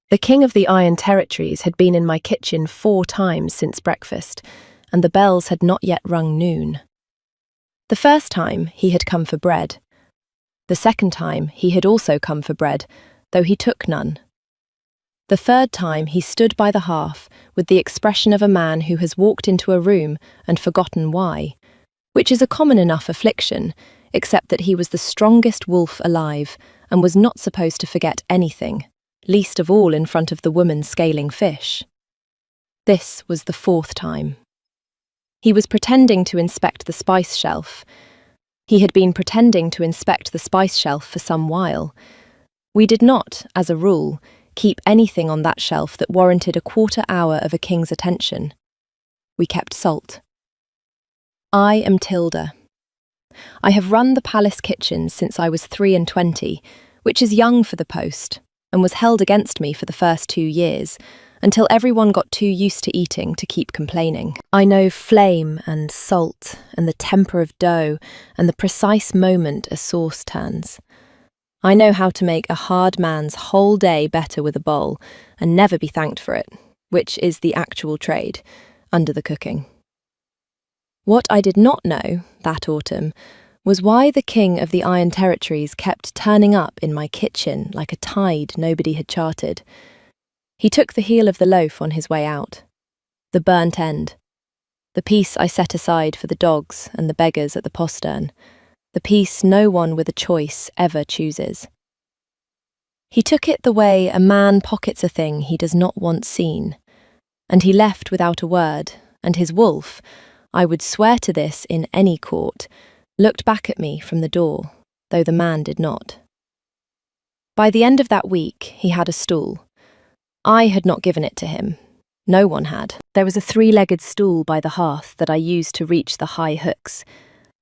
The King of the Iron Territories had been in my kitchen 4 times since breakfast, and the bells had not yet rung noon. The first time he had come for bread. The second time he had also come for bread, though he took none. The third time he stood by the hearth with the expression of a man who has walked into a room and forgotten why, which is a common enough affliction, except that he was the strongest wolf alive and was not supposed to forget anything, least of all in front of the woman scaling fish. This was the 4th time. He was pretending to inspect the spice shelf. He had been pretending to inspect the spice shelf for some while. We did not, as a rule, keep anything on that shelf that warranted a quarter hour of a king's attention. We kept salt. I am Tilda. I have run the palace kitchen since I was 23, which is young for the post, and was held against me for the first 2 years, until everyone got too used to eating to keep complaining. I know flame and salt and the temper of dough and the precise moment a sauce turns. I know how to make a hard man's whole day better with a bowl and never be thanked for it, which is the actual trade, under the cooking. What I did not know, that autumn, was why the King of the Iron Territories kept turning up in my kitchen like a tide nobody had charted. He took the heel of the loaf on his way out, the burnt end, the piece I set aside for the dogs and the beggars at the postern, the piece no one with a choice ever chooses. He took it the way a man pockets a thing he does not want seen, and he left without a word, and his wolf, I would swear to this in any court, looked back at me from the door, though the man did not. By the end of that week, he had a stool. I had not given it to him. No one had. There was a 3-legged stool by the hearth that I used to reach the high hooks,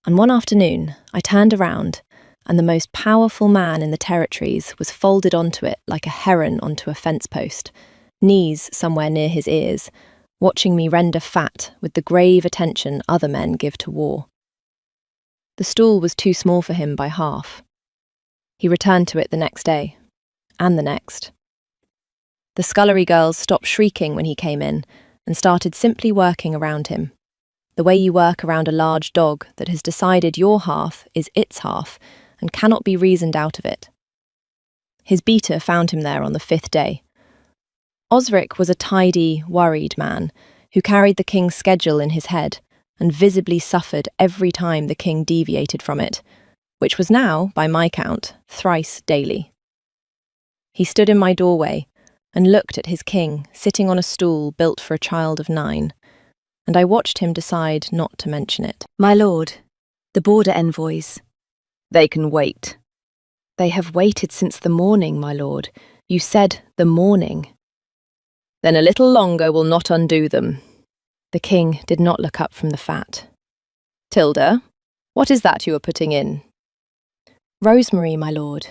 and one afternoon I turned around, and the most powerful man in the territories was folded onto it like a heron onto a fence post, knees somewhere near his ears, watching me render fat with the grave attention other men give to war. The stool was too small for him by half. He returned to it the next day, and the next. The scullery girls stopped shrieking when he came in and started simply working around him, the way you work around a large dog that has decided your half is its half and cannot be reasoned out of it. His beater found him there on the 5th day. Osric was a tidy, worried man who carried the king's schedule in his head and visibly suffered every time the king deviated from it, which was now, by my count, thrice daily. He stood in my doorway and looked at his king sitting on a stool built for a child of 9, and I watched him decide not to mention it. My lord, the border envoys. They can wait. They have waited since the morning, my lord. You said the morning. Then a little longer will not undo them. The king did not look up from the fat. Tilda, what is that you are putting in? Rosemary, my lord.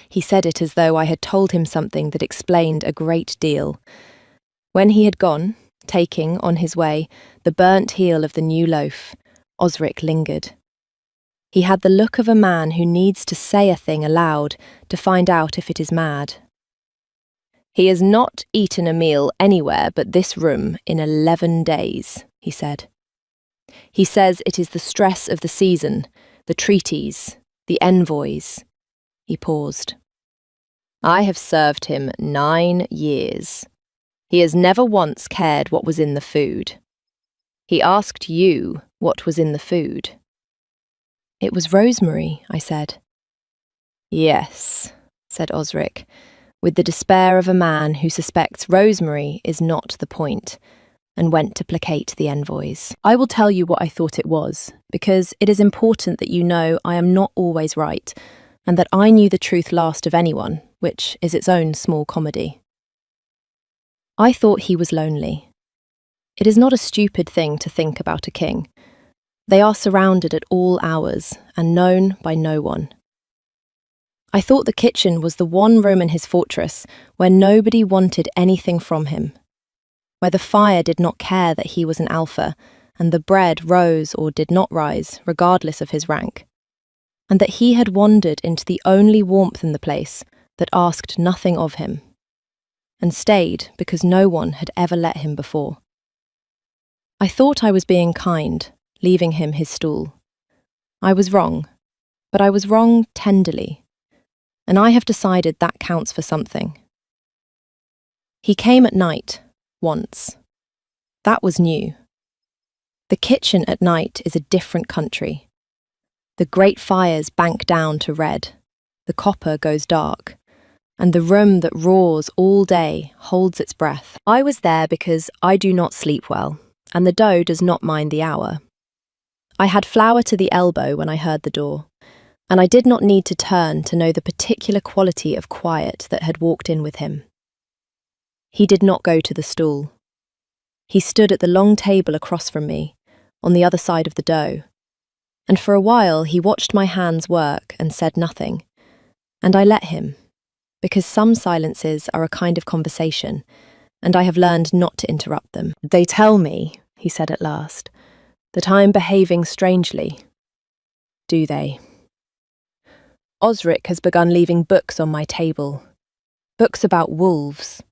He said it as though I had told him something that explained a great deal. When he had gone, taking, on his way, the burnt heel of the new loaf, Osric lingered. He had the look of a man who needs to say a thing aloud to find out if it is mad. He has not eaten a meal anywhere but this room in 11 days, he said. He says it is the stress of the season, the treaties, the envoys. He paused. I have served him 9 years. He has never once cared what was in the food. He asked you what was in the food. It was rosemary, I said. Yes, said Osric, with the despair of a man who suspects rosemary is not the point, and went to placate the envoys. I will tell you what I thought it was, because it is important that you know I am not always right, and that I knew the truth last of anyone, which is its own small comedy. I thought he was lonely. It is not a stupid thing to think about a king. They are surrounded at all hours and known by no one. I thought the kitchen was the one room in his fortress where nobody wanted anything from him, where the fire did not care that he was an alpha, and the bread rose or did not rise, regardless of his rank, and that he had wandered into the only warmth in the place, that asked nothing of him, and stayed because no one had ever let him before. I thought I was being kind, leaving him his stool. I was wrong, but I was wrong tenderly, and I have decided that counts for something. He came at night, once. That was new. The kitchen at night is a different country. The great fires bank down to red, the copper goes dark, and the room that roars all day holds its breath. I was there because I do not sleep well, and the dough does not mind the hour. I had flour to the elbow when I heard the door, and I did not need to turn to know the particular quality of quiet that had walked in with him. He did not go to the stool. He stood at the long table across from me, on the other side of the dough, and for a while he watched my hands work and said nothing, and I let him, because some silences are a kind of conversation, and I have learned not to interrupt them. "They tell me," he said at last, "that I am behaving strangely." "Do they?" "Osric has begun leaving books on my table. Books about wolves."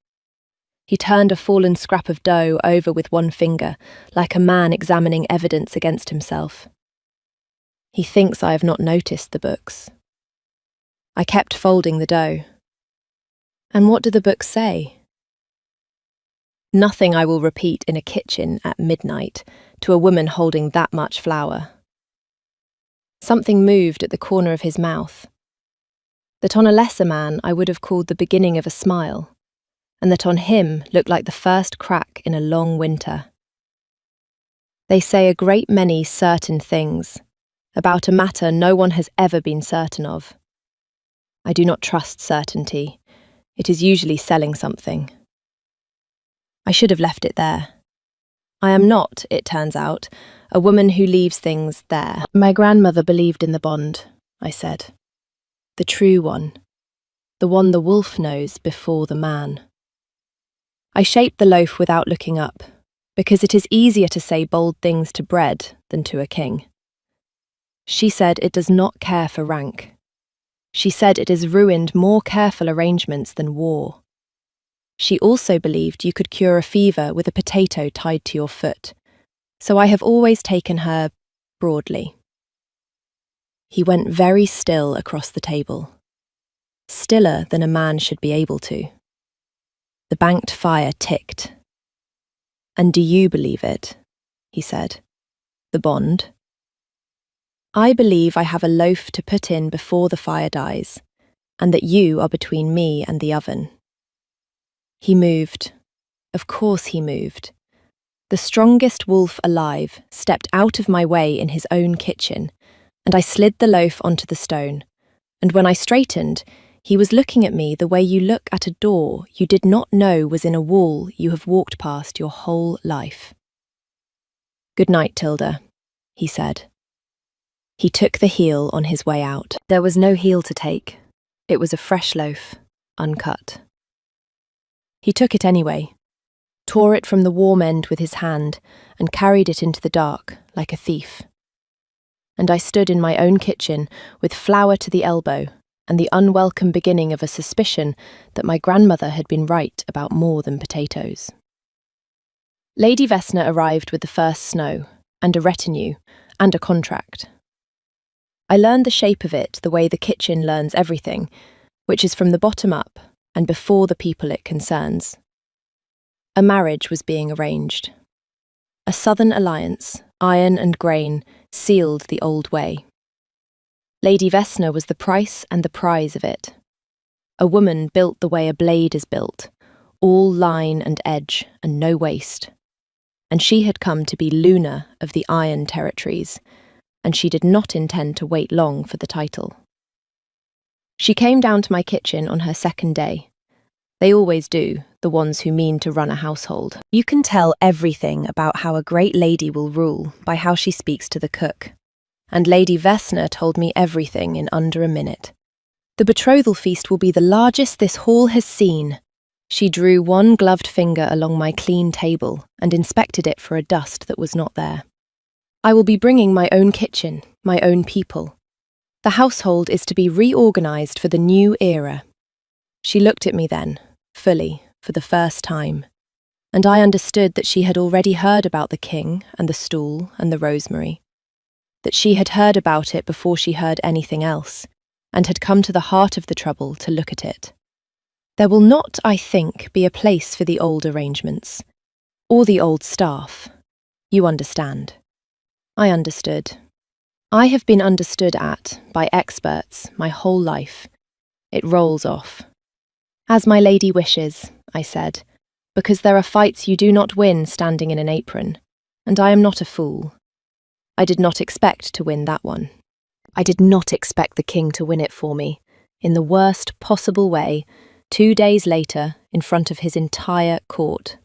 He turned a fallen scrap of dough over with one finger, like a man examining evidence against himself. He thinks I have not noticed the books. I kept folding the dough. And what do the books say? Nothing I will repeat in a kitchen at midnight to a woman holding that much flour. Something moved at the corner of his mouth, that on a lesser man I would have called the beginning of a smile, and that on him looked like the first crack in a long winter. They say a great many certain things about a matter no one has ever been certain of. I do not trust certainty. It is usually selling something. I should have left it there. I am not, it turns out, a woman who leaves things there. My grandmother believed in the bond, I said. The true one. The one the wolf knows before the man. I shaped the loaf without looking up, because it is easier to say bold things to bread than to a king. She said it does not care for rank. She said it has ruined more careful arrangements than war. She also believed you could cure a fever with a potato tied to your foot, so I have always taken her broadly. He went very still across the table, stiller than a man should be able to. The banked fire ticked. "And do you believe it?" he said. "The bond?" "I believe I have a loaf to put in before the fire dies, and that you are between me and the oven." He moved. Of course he moved. The strongest wolf alive stepped out of my way in his own kitchen, and I slid the loaf onto the stone, and when I straightened, he was looking at me the way you look at a door you did not know was in a wall you have walked past your whole life. "Good night, Tilda," he said. He took the heel on his way out. There was no heel to take. It was a fresh loaf, uncut. He took it anyway, tore it from the warm end with his hand, and carried it into the dark, like a thief. And I stood in my own kitchen, with flour to the elbow, and the unwelcome beginning of a suspicion that my grandmother had been right about more than potatoes. Lady Vessner arrived with the first snow, and a retinue, and a contract. I learned the shape of it the way the kitchen learns everything, which is from the bottom up, and before the people it concerns. A marriage was being arranged. A southern alliance, iron and grain, sealed the old way. Lady Vessner was the price and the prize of it. A woman built the way a blade is built, all line and edge and no waste. And she had come to be Luna of the Iron Territories, and she did not intend to wait long for the title. She came down to my kitchen on her second day. They always do, the ones who mean to run a household. You can tell everything about how a great lady will rule by how she speaks to the cook. And Lady Vessner told me everything in under a minute. The betrothal feast will be the largest this hall has seen. She drew one gloved finger along my clean table and inspected it for a dust that was not there. I will be bringing my own kitchen, my own people. The household is to be reorganized for the new era. She looked at me then, fully, for the first time, and I understood that she had already heard about the king and the stool and the rosemary, that she had heard about it before she heard anything else, and had come to the heart of the trouble to look at it. There will not, I think, be a place for the old arrangements, or the old staff. You understand. I understood. I have been understood at by experts my whole life. It rolls off. As my lady wishes, I said, because there are fights you do not win standing in an apron, and I am not a fool. I did not expect to win that one. I did not expect the king to win it for me, in the worst possible way, 2 days later, in front of his entire court.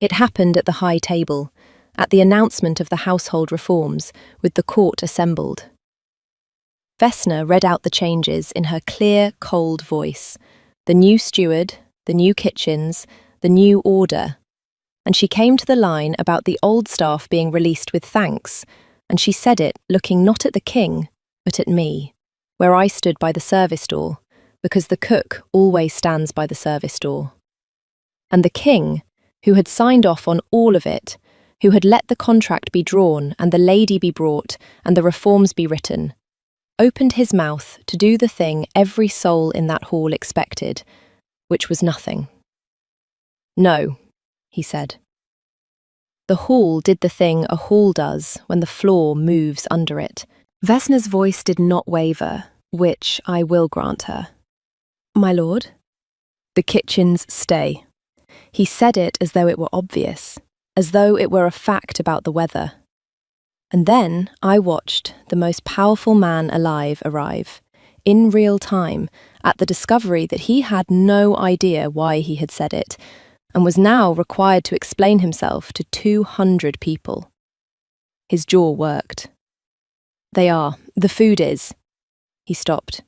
It happened at the high table, at the announcement of the household reforms, with the court assembled. Vessner read out the changes in her clear, cold voice, the new steward, the new kitchens, the new order, and she came to the line about the old staff being released with thanks, and she said it looking not at the king, but at me, where I stood by the service door, because the cook always stands by the service door. And the king, who had signed off on all of it, who had let the contract be drawn and the lady be brought and the reforms be written, opened his mouth to do the thing every soul in that hall expected, which was nothing. No, he said. The hall did the thing a hall does when the floor moves under it. Vessner's voice did not waver, which I will grant her. My lord? The kitchens stay. He said it as though it were obvious, as though it were a fact about the weather. And then I watched the most powerful man alive arrive, in real time, at the discovery that he had no idea why he had said it, and was now required to explain himself to 200 people. His jaw worked. The food is. He stopped.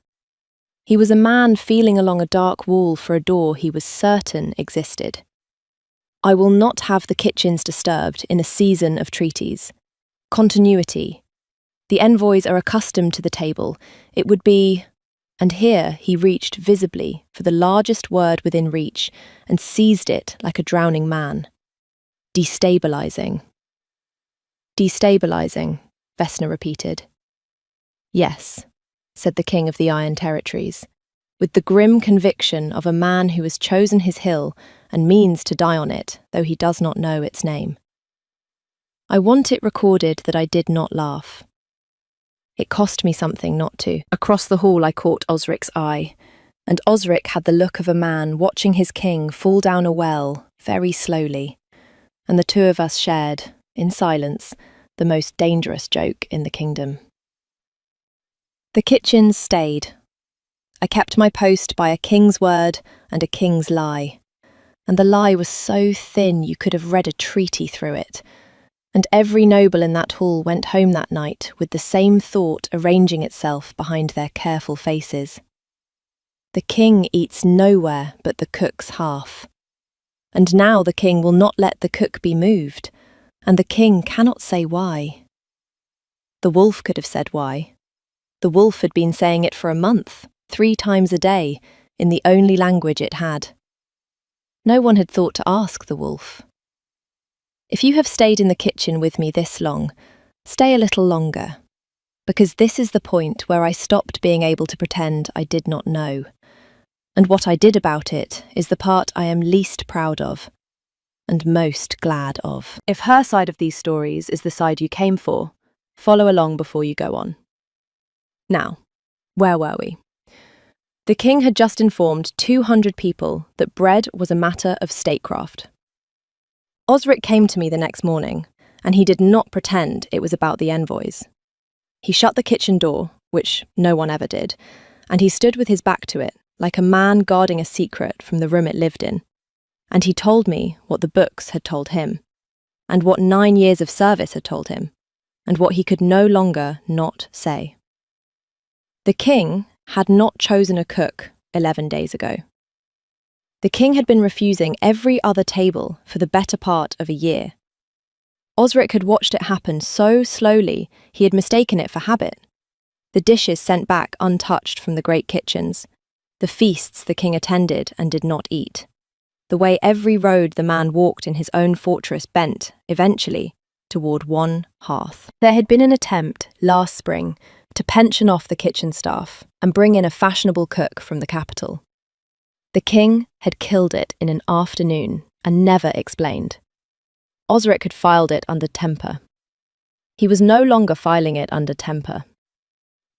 He was a man feeling along a dark wall for a door he was certain existed. I will not have the kitchens disturbed in a season of treaties. Continuity. The envoys are accustomed to the table. It would be... And here he reached visibly for the largest word within reach and seized it like a drowning man. Destabilizing. Destabilizing, Vessner repeated. Yes, said the king of the Iron Territories, with the grim conviction of a man who has chosen his hill and means to die on it, though he does not know its name. I want it recorded that I did not laugh. It cost me something not to. Across the hall I caught Osric's eye, and Osric had the look of a man watching his king fall down a well very slowly, and the two of us shared, in silence, the most dangerous joke in the kingdom. The kitchens stayed. I kept my post by a king's word and a king's lie, and the lie was so thin you could have read a treaty through it, and every noble in that hall went home that night with the same thought arranging itself behind their careful faces. The king eats nowhere but the cook's half. And now the king will not let the cook be moved, and the king cannot say why. The wolf could have said why. The wolf had been saying it for a month, 3 times a day, in the only language it had. No one had thought to ask the wolf. If you have stayed in the kitchen with me this long, stay a little longer, because this is the point where I stopped being able to pretend I did not know. And what I did about it is the part I am least proud of, and most glad of. If her side of these stories is the side you came for, follow along before you go on. Now, where were we? The king had just informed 200 people that bread was a matter of statecraft. Osric came to me the next morning, and he did not pretend it was about the envoys. He shut the kitchen door, which no one ever did, and he stood with his back to it, like a man guarding a secret from the room it lived in. And he told me what the books had told him, and what 9 years of service had told him, and what he could no longer not say. The king had not chosen a cook 11 days ago. The king had been refusing every other table for the better part of a year. Osric had watched it happen so slowly he had mistaken it for habit. The dishes sent back untouched from the great kitchens, the feasts the king attended and did not eat, the way every road the man walked in his own fortress bent, eventually, toward one hearth. There had been an attempt, last spring, to pension off the kitchen staff and bring in a fashionable cook from the capital. The king had killed it in an afternoon and never explained. Osric had filed it under temper. He was no longer filing it under temper.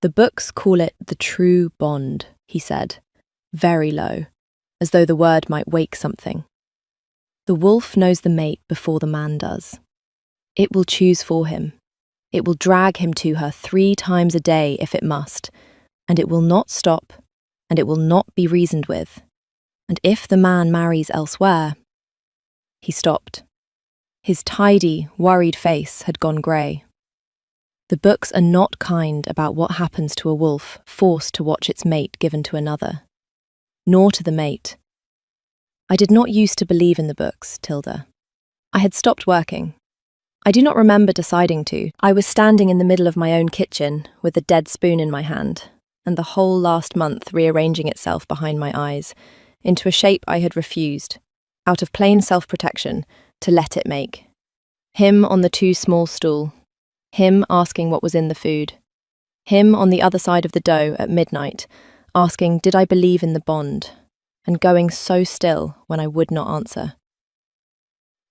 The books call it the true bond, he said, very low, as though the word might wake something. The wolf knows the mate before the man does. It will choose for him. It will drag him to her 3 times a day if it must, and it will not stop, and it will not be reasoned with. And if the man marries elsewhere... He stopped. His tidy, worried face had gone grey. The books are not kind about what happens to a wolf forced to watch its mate given to another. Nor to the mate. I did not used to believe in the books, Tilda. I had stopped working. I do not remember deciding to. I was standing in the middle of my own kitchen with a dead spoon in my hand, and the whole last month rearranging itself behind my eyes into a shape I had refused, out of plain self-protection, to let it make. Him on the too small stool. Him asking what was in the food. Him on the other side of the dough at midnight, asking did I believe in the bond, and going so still when I would not answer.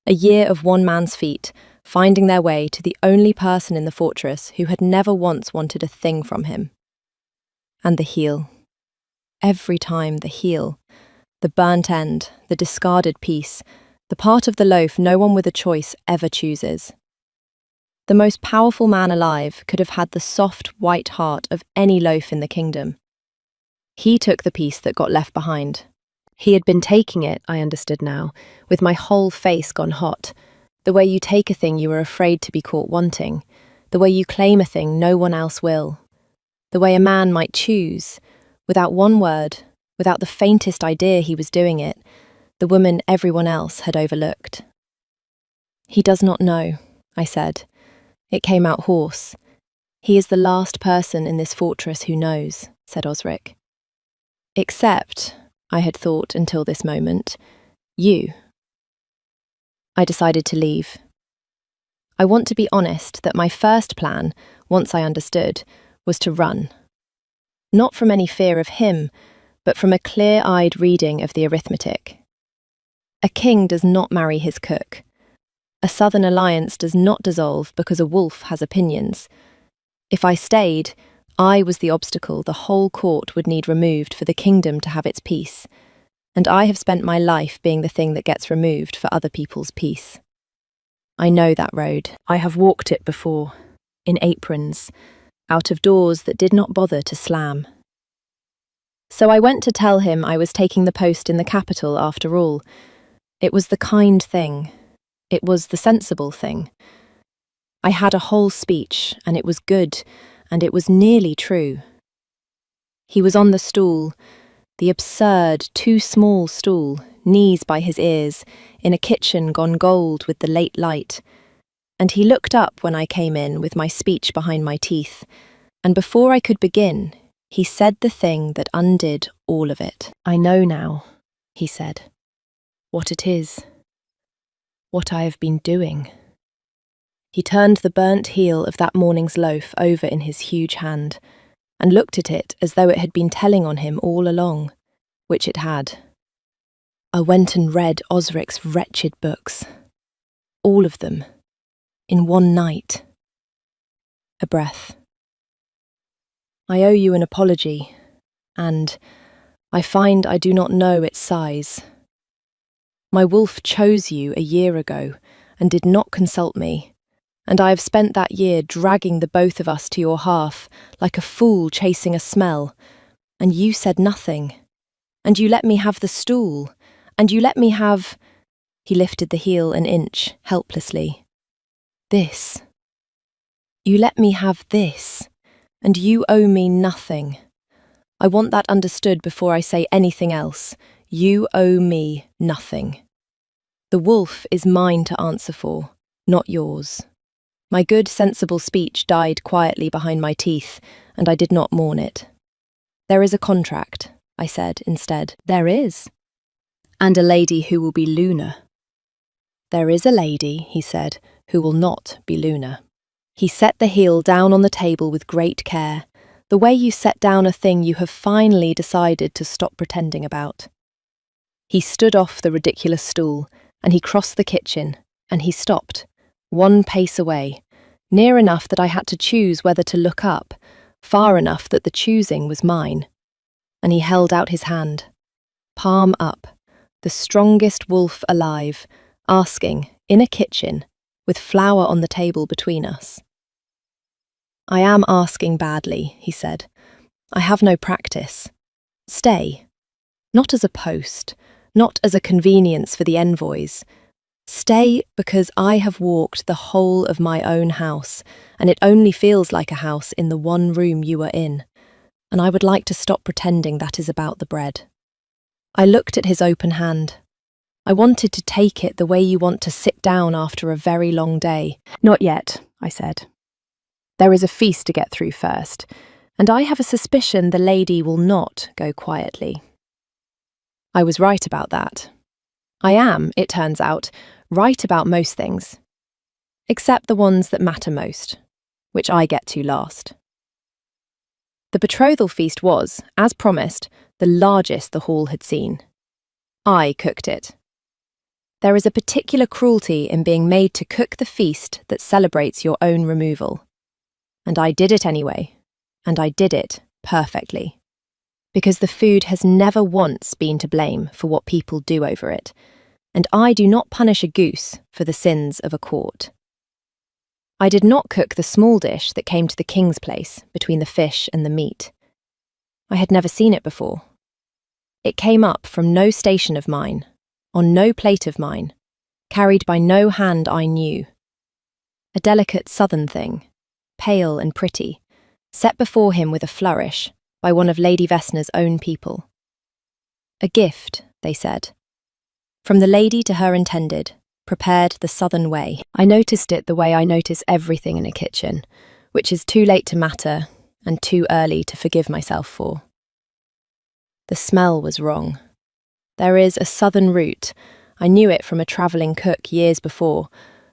A year of one man's feet, finding their way to the only person in the fortress who had never once wanted a thing from him. And the heel. Every time the heel. The burnt end, the discarded piece, the part of the loaf no one with a choice ever chooses. The most powerful man alive could have had the soft, white heart of any loaf in the kingdom. He took the piece that got left behind. He had been taking it, I understood now, with my whole face gone hot. The way you take a thing you are afraid to be caught wanting. The way you claim a thing no one else will. The way a man might choose, without one word, without the faintest idea he was doing it, the woman everyone else had overlooked. He does not know, I said. It came out hoarse. He is the last person in this fortress who knows, said Osric. Except, I had thought until this moment, you. I decided to leave. I want to be honest that my first plan, once I understood, was to run. Not from any fear of him, but from a clear-eyed reading of the arithmetic. A king does not marry his cook. A southern alliance does not dissolve because a wolf has opinions. If I stayed, I was the obstacle the whole court would need removed for the kingdom to have its peace, and I have spent my life being the thing that gets removed for other people's peace. I know that road. I have walked it before, in aprons, out of doors that did not bother to slam. So I went to tell him I was taking the post in the capital after all. It was the kind thing. It was the sensible thing. I had a whole speech, and it was good, and it was nearly true. He was on the stool, the absurd, too small stool, knees by his ears, in a kitchen gone gold with the late light, and he looked up when I came in with my speech behind my teeth, and before I could begin, he said the thing that undid all of it. I know now, he said, what it is. What I have been doing. He turned the burnt heel of that morning's loaf over in his huge hand, and looked at it as though it had been telling on him all along, which it had. I went and read Osric's wretched books. All of them. In one night. A breath. I owe you an apology, and I find I do not know its size. My wolf chose you a year ago and did not consult me, and I have spent that year dragging the both of us to your hearth like a fool chasing a smell, and you said nothing, and you let me have the stool, and you let me have... He lifted the heel an inch, helplessly. This. You let me have this, and you owe me nothing. I want that understood before I say anything else. You owe me nothing. The wolf is mine to answer for, not yours. My good, sensible speech died quietly behind my teeth, and I did not mourn it. There is a contract, I said instead. There is. And a lady who will be Luna. There is a lady, he said, who will not be Luna. He set the heel down on the table with great care, the way you set down a thing you have finally decided to stop pretending about. He stood off the ridiculous stool, and he crossed the kitchen, and he stopped, one pace away, near enough that I had to choose whether to look up, far enough that the choosing was mine. And he held out his hand, palm up, the strongest wolf alive, asking, in a kitchen, with flour on the table between us. I am asking badly, he said. I have no practice. Stay. Not as a post, not as a convenience for the envoys. Stay because I have walked the whole of my own house, and it only feels like a house in the one room you are in, and I would like to stop pretending that is about the bread. I looked at his open hand. I wanted to take it the way you want to sit down after a very long day. Not yet, I said. There is a feast to get through first, and I have a suspicion the lady will not go quietly. I was right about that. I am, it turns out, right about most things, except the ones that matter most, which I get to last. The betrothal feast was, as promised, the largest the hall had seen. I cooked it. There is a particular cruelty in being made to cook the feast that celebrates your own removal. And I did it anyway, and I did it perfectly. Because the food has never once been to blame for what people do over it, and I do not punish a goose for the sins of a court. I did not cook the small dish that came to the king's place between the fish and the meat. I had never seen it before. It came up from no station of mine, on no plate of mine, carried by no hand I knew. A delicate southern thing, pale and pretty, set before him with a flourish by one of Lady Vessner's own people. A gift, they said. From the lady to her intended, prepared the southern way. I noticed it the way I notice everything in a kitchen, which is too late to matter and too early to forgive myself for. The smell was wrong. There is a southern root, I knew it from a travelling cook years before,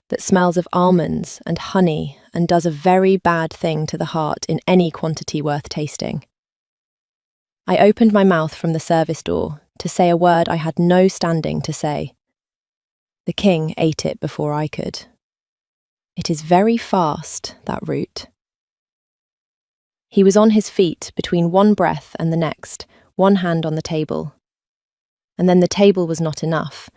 that smells of almonds and honey and does a very bad thing to the heart in any quantity worth tasting. I opened my mouth from the service door to say a word I had no standing to say. The king ate it before I could. It is very fast, that root. He was on his feet between one breath and the next, one hand on the table. And then the table was not enough,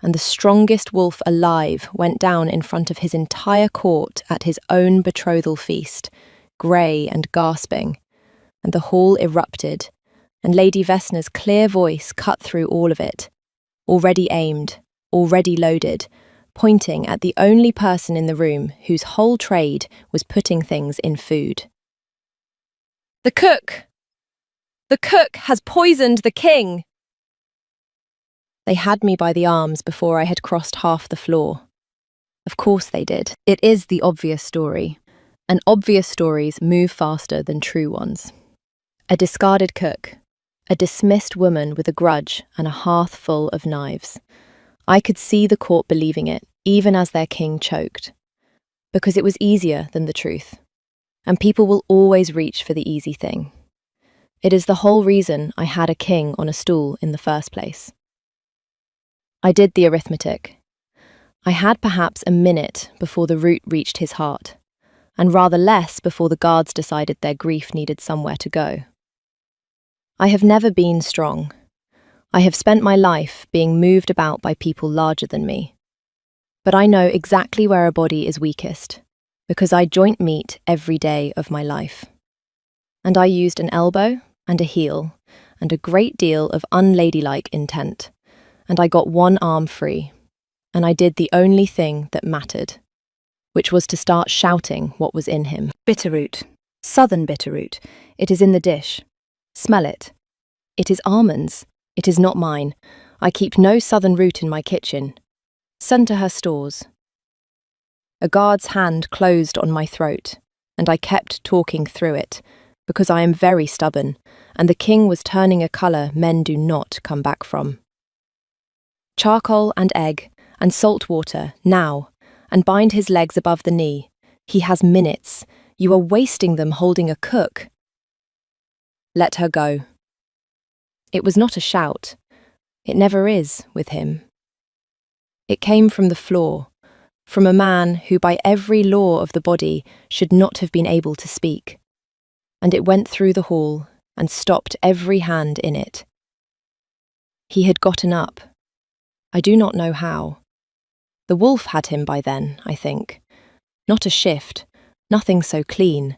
and the strongest wolf alive went down in front of his entire court at his own betrothal feast, grey and gasping, and the hall erupted, and Lady Vessner's clear voice cut through all of it, already aimed, already loaded, pointing at the only person in the room whose whole trade was putting things in food. The cook! The cook has poisoned the king! They had me by the arms before I had crossed half the floor. Of course they did. It is the obvious story, and obvious stories move faster than true ones. A discarded cook, a dismissed woman with a grudge and a hearth full of knives. I could see the court believing it, even as their king choked, because it was easier than the truth, and people will always reach for the easy thing. It is the whole reason I had a king on a stool in the first place. I did the arithmetic. I had perhaps a minute before the root reached his heart, and rather less before the guards decided their grief needed somewhere to go. I have never been strong. I have spent my life being moved about by people larger than me. But I know exactly where a body is weakest, because I joint meat every day of my life. And I used an elbow and a heel and a great deal of unladylike intent. And I got one arm free, and I did the only thing that mattered, which was to start shouting what was in him. Bitterroot. Southern bitterroot. It is in the dish. Smell it. It is almonds. It is not mine. I keep no southern root in my kitchen. Send to her stores. A guard's hand closed on my throat, and I kept talking through it, because I am very stubborn, and the king was turning a colour men do not come back from. Charcoal and egg, and salt water, now, and bind his legs above the knee. He has minutes. You are wasting them holding a cook. Let her go. It was not a shout. It never is with him. It came from the floor, from a man who by every law of the body should not have been able to speak. And it went through the hall and stopped every hand in it. He had gotten up. I do not know how. The wolf had him by then, I think. Not a shift, nothing so clean,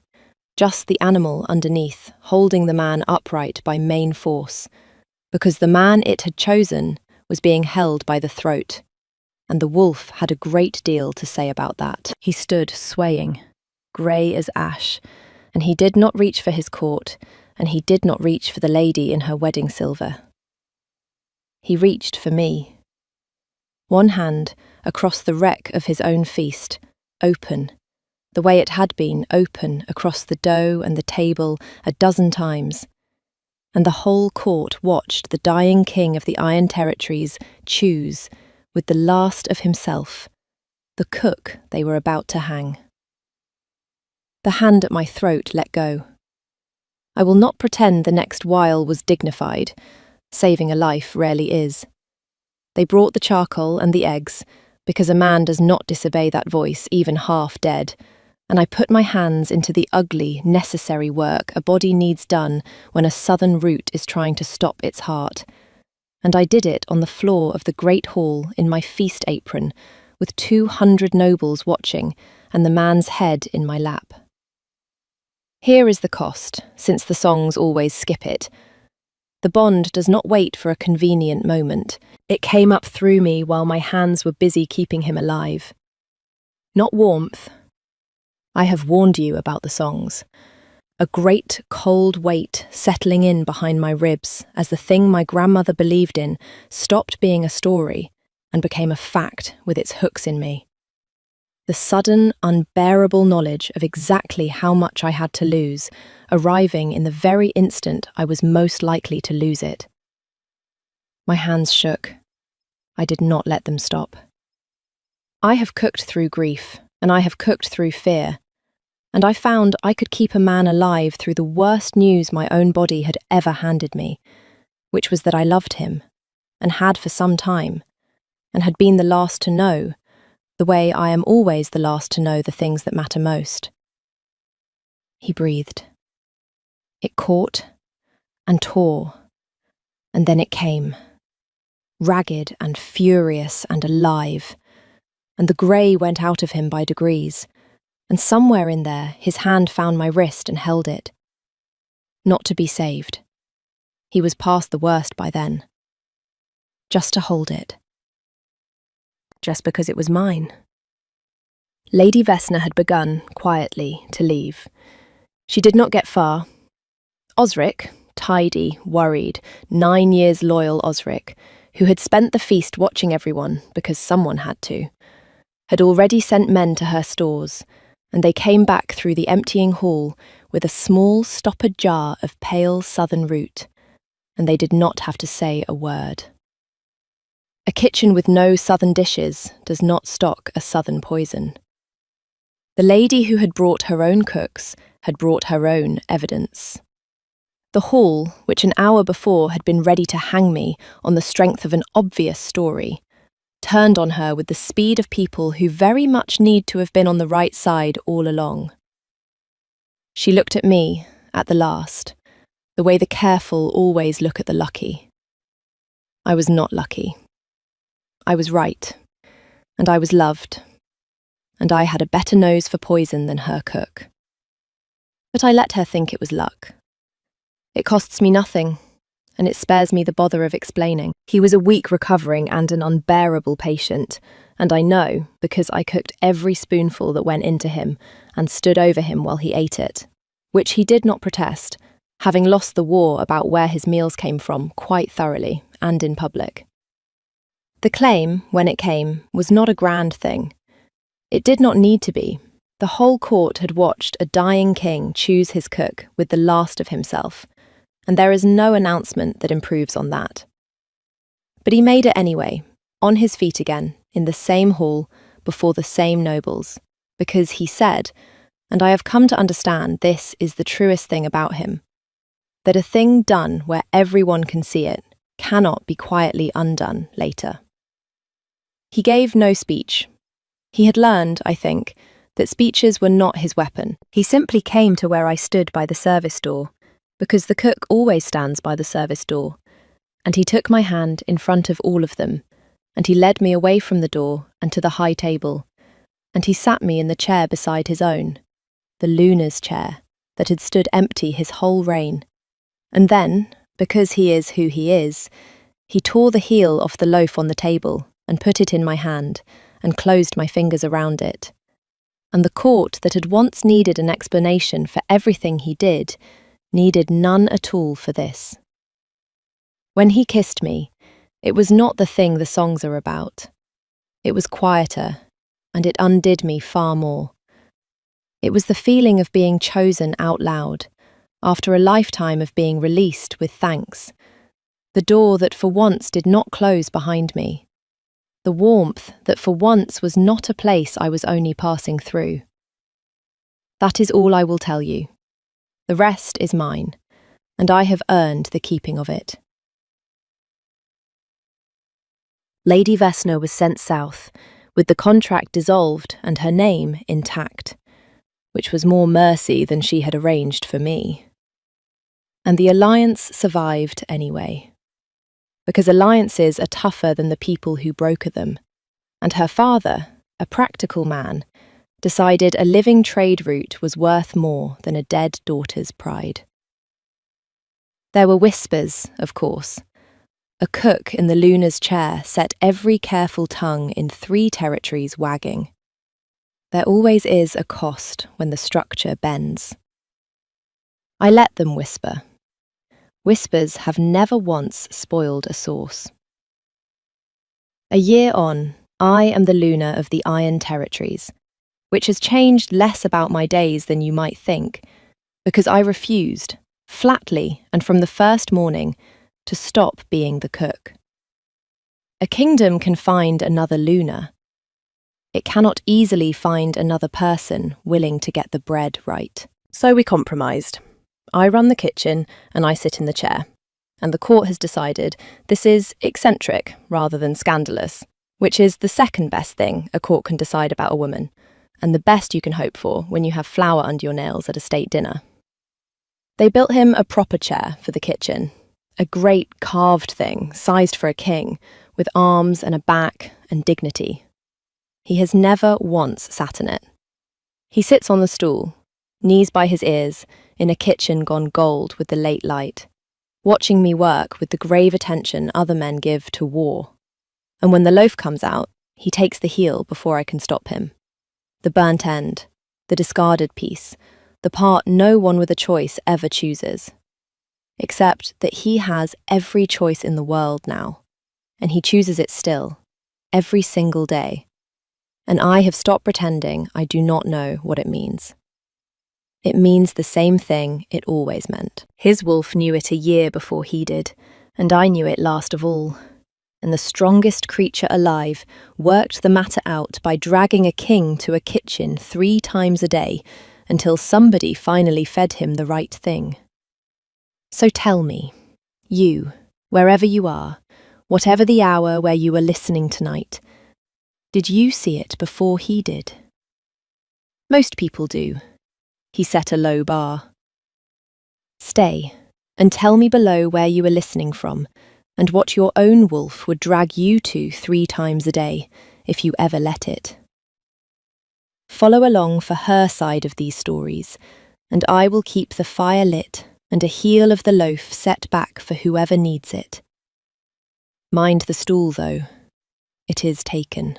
just the animal underneath, holding the man upright by main force, because the man it had chosen was being held by the throat, and the wolf had a great deal to say about that. He stood swaying, grey as ash, and he did not reach for his court, and he did not reach for the lady in her wedding silver. He reached for me. One hand across the wreck of his own feast, open, the way it had been open across the dough and the table 12 times, and the whole court watched the dying king of the Iron Territories choose, with the last of himself, the cook they were about to hang. The hand at my throat let go. I will not pretend the next while was dignified. Saving a life rarely is. They brought the charcoal and the eggs, because a man does not disobey that voice, even half dead, and I put my hands into the ugly, necessary work a body needs done when a southern root is trying to stop its heart. And I did it on the floor of the great hall in my feast apron, with 200 nobles watching, and the man's head in my lap. Here is the cost, since the songs always skip it. The bond does not wait for a convenient moment. It came up through me while my hands were busy keeping him alive. Not warmth. I have warned you about the songs. A great, cold weight settling in behind my ribs as the thing my grandmother believed in stopped being a story and became a fact with its hooks in me. The sudden, unbearable knowledge of exactly how much I had to lose, arriving in the very instant I was most likely to lose it. My hands shook. I did not let them stop. I have cooked through grief, and I have cooked through fear, and I found I could keep a man alive through the worst news my own body had ever handed me, which was that I loved him, and had for some time, and had been the last to know, the way I am always the last to know the things that matter most. He breathed. It caught and tore, and then it came, ragged and furious and alive, and the grey went out of him by degrees, and somewhere in there his hand found my wrist and held it. Not to be saved. He was past the worst by then. Just to hold it. Just because it was mine. Lady Vessner had begun, quietly, to leave. She did not get far. Osric, tidy, worried, 9 years loyal Osric, who had spent the feast watching everyone because someone had to, had already sent men to her stores, and they came back through the emptying hall with a small stoppered jar of pale southern root, and they did not have to say a word. A kitchen with no southern dishes does not stock a southern poison. The lady who had brought her own cooks had brought her own evidence. The hall, which an hour before had been ready to hang me on the strength of an obvious story, turned on her with the speed of people who very much need to have been on the right side all along. She looked at me, at the last, the way the careful always look at the lucky. I was not lucky. I was right, and I was loved, and I had a better nose for poison than her cook. But I let her think it was luck. It costs me nothing, and it spares me the bother of explaining. He was a weak recovering and an unbearable patient, and I know because I cooked every spoonful that went into him and stood over him while he ate it, which he did not protest, having lost the war about where his meals came from quite thoroughly and in public. The claim, when it came, was not a grand thing. It did not need to be. The whole court had watched a dying king choose his cook with the last of himself, and there is no announcement that improves on that. But he made it anyway, on his feet again, in the same hall, before the same nobles, because he said, and I have come to understand this is the truest thing about him, that a thing done where everyone can see it cannot be quietly undone later. He gave no speech. He had learned, I think, that speeches were not his weapon. He simply came to where I stood by the service door, because the cook always stands by the service door, and he took my hand in front of all of them, and he led me away from the door and to the high table, and he sat me in the chair beside his own, the Luna's chair, that had stood empty his whole reign. And then, because he is who he is, he tore the heel off the loaf on the table and put it in my hand and closed my fingers around it. And the court that had once needed an explanation for everything he did, needed none at all for this. When he kissed me, it was not the thing the songs are about. It was quieter, and it undid me far more. It was the feeling of being chosen out loud, after a lifetime of being released with thanks. The door that for once did not close behind me. The warmth that for once was not a place I was only passing through. That is all I will tell you. The rest is mine, and I have earned the keeping of it. Lady Vessner was sent south, with the contract dissolved and her name intact, which was more mercy than she had arranged for me. And the alliance survived anyway, because alliances are tougher than the people who broker them, and her father, a practical man, decided a living trade route was worth more than a dead daughter's pride. There were whispers, of course. A cook in the Luna's chair set every careful tongue in 3 territories wagging. There always is a cost when the structure bends. I let them whisper. Whispers have never once spoiled a sauce. A year on, I am the Luna of the Iron Territories, which has changed less about my days than you might think, because I refused, flatly and from the first morning, to stop being the cook. A kingdom can find another Luna. It cannot easily find another person willing to get the bread right. So we compromised. I run the kitchen and I sit in the chair. And the court has decided this is eccentric rather than scandalous, which is the second best thing a court can decide about a woman, and the best you can hope for when you have flour under your nails at a state dinner. They built him a proper chair for the kitchen, a great carved thing sized for a king, with arms and a back and dignity. He has never once sat in it. He sits on the stool, knees by his ears, in a kitchen gone gold with the late light, watching me work with the grave attention other men give to war. And when the loaf comes out, he takes the heel before I can stop him. The burnt end, the discarded piece, the part no one with a choice ever chooses. Except that he has every choice in the world now, and he chooses it still, every single day. And I have stopped pretending I do not know what it means. It means the same thing it always meant. His wolf knew it a year before he did, and I knew it last of all. And the strongest creature alive worked the matter out by dragging a king to a kitchen 3 times a day until somebody finally fed him the right thing. So tell me, you, wherever you are, whatever the hour where you are listening tonight, did you see it before he did? Most people do. He set a low bar. Stay, and tell me below where you are listening from, and what your own wolf would drag you to 3 times a day, if you ever let it. Follow along for her side of these stories, and I will keep the fire lit and a heel of the loaf set back for whoever needs it. Mind the stool, though. It is taken.